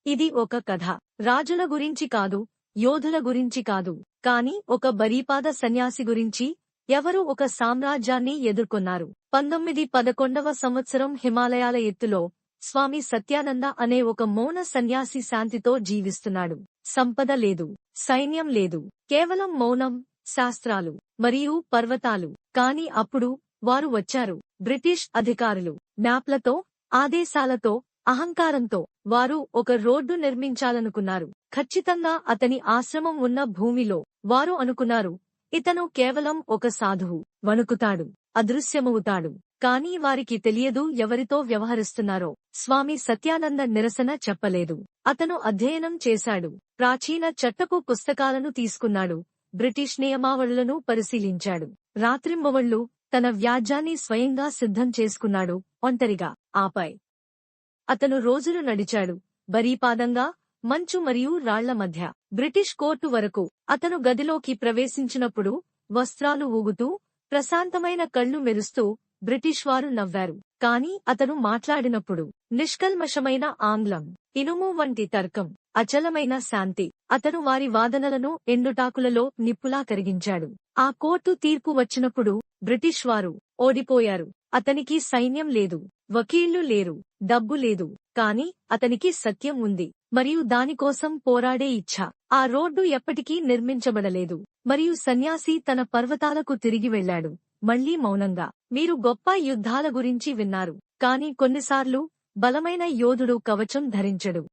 ఇది ఒక కథ. రాజుల గురించి కాదు, యోధుల గురించి కాదు, కాని ఒక బరీపాద సన్యాసి గురించి. ఎవరు ఒక సామ్రాజ్యాన్ని ఎదుర్కొన్నారు. 1911వ సంవత్సరం హిమాలయాల ఎత్తులో స్వామి సత్యానంద అనే ఒక మౌన సన్యాసి శాంతితో జీవిస్తున్నాడు. సంపద లేదు, సైన్యం లేదు, కేవలం మౌనం, శాస్త్రాలు మరియు పర్వతాలు. కాని అప్పుడు వారు వచ్చారు. బ్రిటిష్ అధికారులు మ్యాప్లతో, ఆదేశాలతో, అహంకారంతో. వారు ఒక రోడ్డు నిర్మించాలనుకున్నారు, ఖచ్చితంగా అతని ఆశ్రమం ఉన్న భూమిలో. వారు అనుకున్నారు, ఇతను కేవలం ఒక సాధువు, వణుకుతాడు, అదృశ్యమవుతాడు. కానీ వారికి తెలియదు ఎవరితో వ్యవహరిస్తున్నారో. స్వామి సత్యానంద నిరసన చెప్పలేదు. అతను అధ్యయనం చేశాడు, ప్రాచీన చట్టపు పుస్తకాలను తీసుకున్నాడు, బ్రిటిష్ నియమావళులను పరిశీలించాడు. రాత్రింబవళ్లు తన వ్యాజ్యాన్ని స్వయంగా సిద్ధం చేసుకున్నాడు, ఒంటరిగా. ఆపై అతను రోజులు నడిచాడు, బరీపాదంగా, మంచు మరియు రాళ్ల మధ్య. బ్రిటిష్ కోర్టు వరకు. అతను గదిలోకి ప్రవేశించినప్పుడు వస్త్రాలు ఊగుతూ, ప్రశాంతమైన కళ్ళు మెరుస్తూ బ్రిటిష్ వారు నవ్వారు. కాని అతను మాట్లాడినప్పుడు నిష్కల్మషమైన ఆంగ్లం, ఇనుము వంటి తర్కం, అచలమైన శాంతి. అతను వారి వాదనలను ఎండుటాకులలో నిప్పులా కరిగించాడు. ఆ కోర్టు తీర్పు వచ్చినప్పుడు బ్రిటిష్ వారు ఓడిపోయారు. అతనికి సైన్యం లేదు, వకీళ్లు లేరు, డబ్బు లేదు. కాని అతనికి సత్యం ఉంది, మరియు దానికోసం పోరాడే ఇచ్ఛ. ఆ రోడ్డు ఎప్పటికీ నిర్మించబడలేదు, మరియు సన్యాసి తన పర్వతాలకు తిరిగి వెళ్లాడు, మళ్లీ మౌనంగా. మీరు గొప్ప యుద్ధాల గురించి విన్నారు, కాని కొన్నిసార్లు బలమైన యోధుడు కవచం ధరించడు.